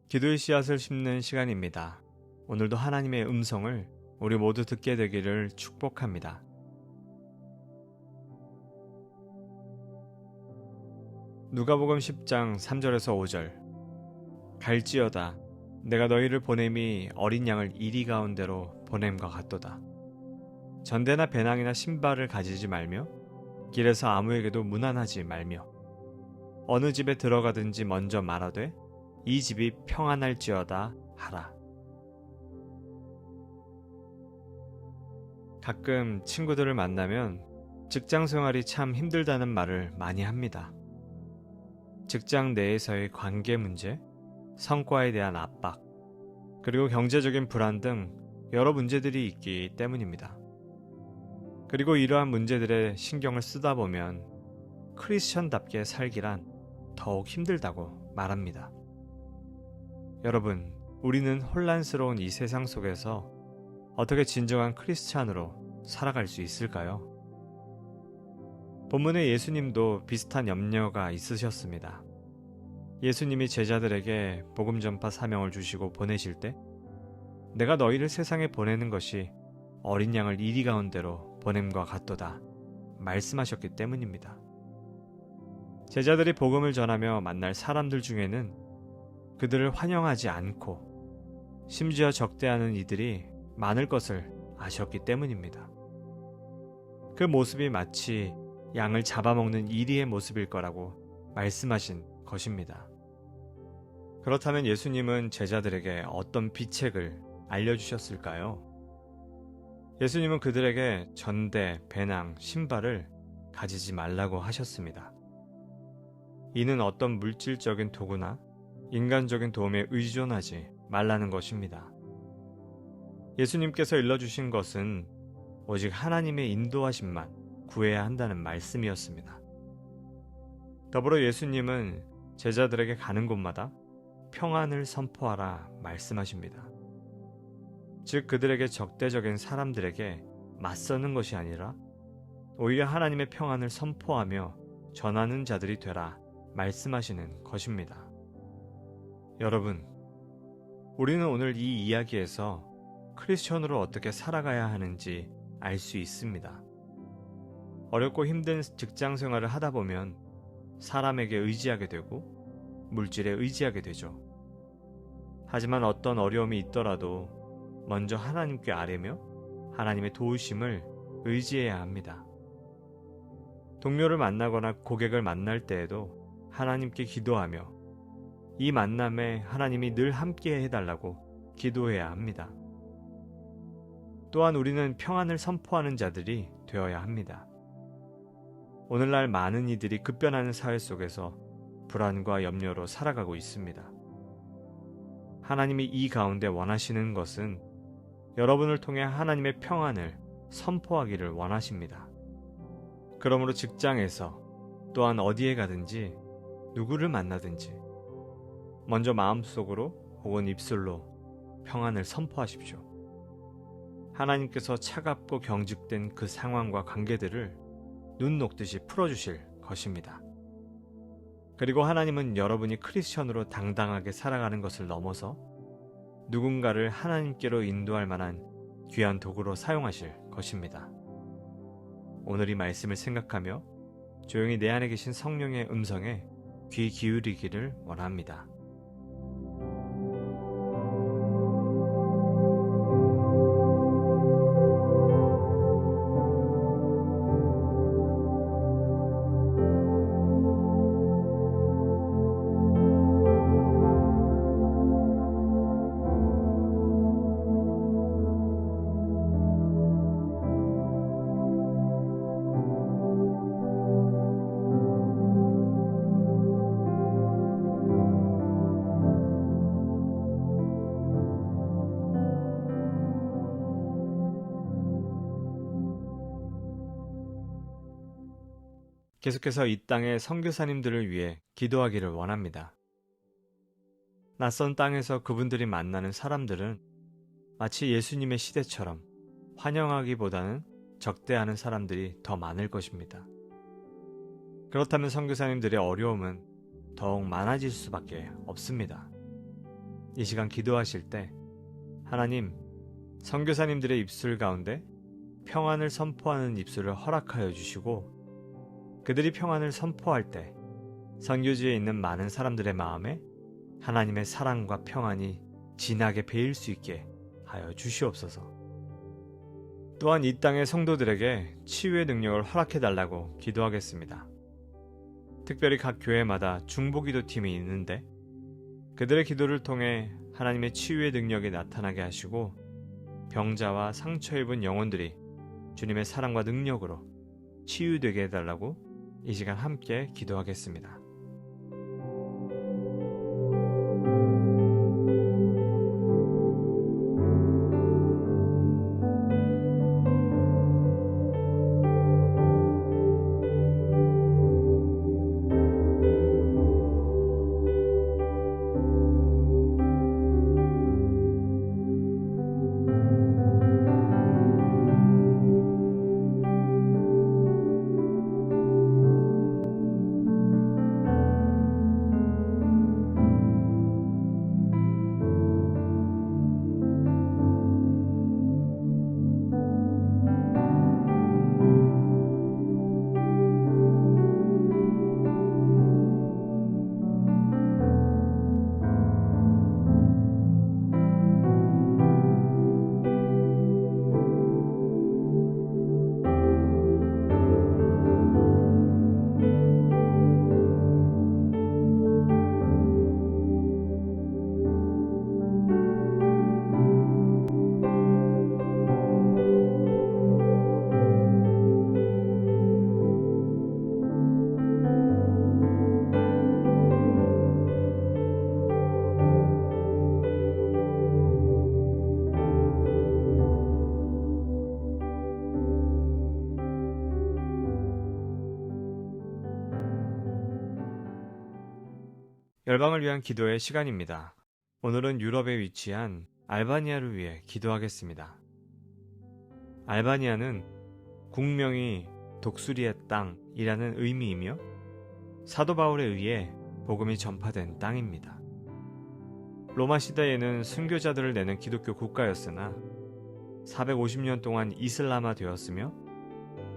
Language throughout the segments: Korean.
기도의 씨앗을 심는 시간입니다. 오늘도 하나님의 음성을 우리 모두 듣게 되기를 축복합니다. 누가복음 10장 3절에서 5절. 갈지어다 내가 너희를 보냄이 어린 양을 이리 가운데로 보냄과 같도다. 전대나 배낭이나 신발을 가지지 말며 길에서 아무에게도 문안하지 말며 어느 집에 들어가든지 먼저 말하되 이 집이 평안할지어다 하라. 가끔 친구들을 만나면 직장 생활이 참 힘들다는 말을 많이 합니다. 직장 내에서의 관계 문제, 성과에 대한 압박, 그리고 경제적인 불안 등 여러 문제들이 있기 때문입니다. 그리고 이러한 문제들에 신경을 쓰다 보면 크리스천답게 살기란 더욱 힘들다고 말합니다. 여러분, 우리는 혼란스러운 이 세상 속에서 어떻게 진정한 크리스찬으로 살아갈 수 있을까요? 본문의 예수님도 비슷한 염려가 있으셨습니다. 예수님이 제자들에게 복음 전파 사명을 주시고 보내실 때 내가 너희를 세상에 보내는 것이 어린 양을 이리 가운데로 보냄과 같도다 말씀하셨기 때문입니다. 제자들이 복음을 전하며 만날 사람들 중에는 그들을 환영하지 않고 심지어 적대하는 이들이 많을 것을 아셨기 때문입니다. 그 모습이 마치 양을 잡아먹는 이리의 모습일 거라고 말씀하신 것입니다. 그렇다면 예수님은 제자들에게 어떤 비책을 알려주셨을까요? 예수님은 그들에게 전대, 배낭, 신발을 가지지 말라고 하셨습니다. 이는 어떤 물질적인 도구나 인간적인 도움에 의존하지 말라는 것입니다. 예수님께서 일러주신 것은 오직 하나님의 인도하심만 구해야 한다는 말씀이었습니다. 더불어 예수님은 제자들에게 가는 곳마다 평안을 선포하라 말씀하십니다. 즉 그들에게 적대적인 사람들에게 맞서는 것이 아니라 오히려 하나님의 평안을 선포하며 전하는 자들이 되라 말씀하시는 것입니다. 여러분, 우리는 오늘 이 이야기에서 크리스천으로 어떻게 살아가야 하는지 알 수 있습니다. 어렵고 힘든 직장 생활을 하다 보면 사람에게 의지하게 되고 물질에 의지하게 되죠. 하지만 어떤 어려움이 있더라도 먼저 하나님께 아뢰며 하나님의 도우심을 의지해야 합니다. 동료를 만나거나 고객을 만날 때에도 하나님께 기도하며 이 만남에 하나님이 늘 함께 해달라고 기도해야 합니다. 또한 우리는 평안을 선포하는 자들이 되어야 합니다. 오늘날 많은 이들이 급변하는 사회 속에서 불안과 염려로 살아가고 있습니다. 하나님이 이 가운데 원하시는 것은 여러분을 통해 하나님의 평안을 선포하기를 원하십니다. 그러므로 직장에서 또한 어디에 가든지 누구를 만나든지 먼저 마음속으로 혹은 입술로 평안을 선포하십시오. 하나님께서 차갑고 경직된 그 상황과 관계들을 눈 녹듯이 풀어주실 것입니다. 그리고 하나님은 여러분이 크리스천으로 당당하게 살아가는 것을 넘어서 누군가를 하나님께로 인도할 만한 귀한 도구로 사용하실 것입니다. 오늘 이 말씀을 생각하며 조용히 내 안에 계신 성령의 음성에 귀 기울이기를 원합니다. 계속해서 이 땅의 선교사님들을 위해 기도하기를 원합니다. 낯선 땅에서 그분들이 만나는 사람들은 마치 예수님의 시대처럼 환영하기보다는 적대하는 사람들이 더 많을 것입니다. 그렇다면 선교사님들의 어려움은 더욱 많아질 수밖에 없습니다. 이 시간 기도하실 때 하나님, 선교사님들의 입술 가운데 평안을 선포하는 입술을 허락하여 주시고 그들이 평안을 선포할 때 선교지에 있는 많은 사람들의 마음에 하나님의 사랑과 평안이 진하게 배일 수 있게 하여 주시옵소서. 또한 이 땅의 성도들에게 치유의 능력을 허락해 달라고 기도하겠습니다. 특별히 각 교회마다 중보기도팀이 있는데 그들의 기도를 통해 하나님의 치유의 능력이 나타나게 하시고 병자와 상처 입은 영혼들이 주님의 사랑과 능력으로 치유되게 해달라고 이 시간 함께 기도하겠습니다. 열방을 위한 기도의 시간입니다. 오늘은 유럽에 위치한 알바니아를 위해 기도하겠습니다. 알바니아는 국명이 독수리의 땅이라는 의미이며 사도 바울에 의해 복음이 전파된 땅입니다. 로마 시대에는 순교자들을 내는 기독교 국가였으나 450년 동안 이슬람화 되었으며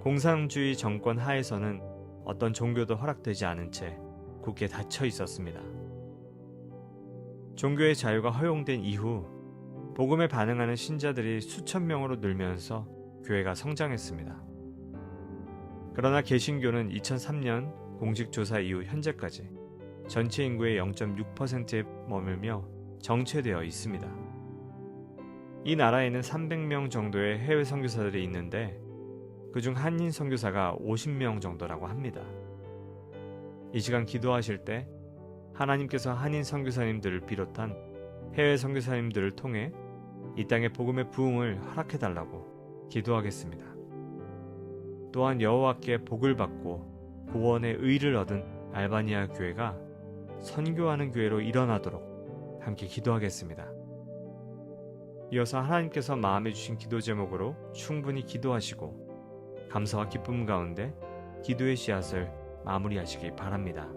공산주의 정권 하에서는 어떤 종교도 허락되지 않은 채 굳게 닫혀 있었습니다. 종교의 자유가 허용된 이후 복음에 반응하는 신자들이 수천 명으로 늘면서 교회가 성장했습니다. 그러나 개신교는 2003년 공식조사 이후 현재까지 전체 인구의 0.6%에 머물며 정체되어 있습니다. 이 나라에는 300명 정도의 해외 선교사들이 있는데 그중 한인 선교사가 50명 정도라고 합니다. 이 시간 기도하실 때 하나님께서 한인 선교사님들을 비롯한 해외 선교사님들을 통해 이 땅의 복음의 부흥을 허락해 달라고 기도하겠습니다. 또한 여호와께 복을 받고 구원의 의를 얻은 알바니아 교회가 선교하는 교회로 일어나도록 함께 기도하겠습니다. 이어서 하나님께서 마음에 주신 기도 제목으로 충분히 기도하시고 감사와 기쁨 가운데 기도의 씨앗을 마무리하시기 바랍니다.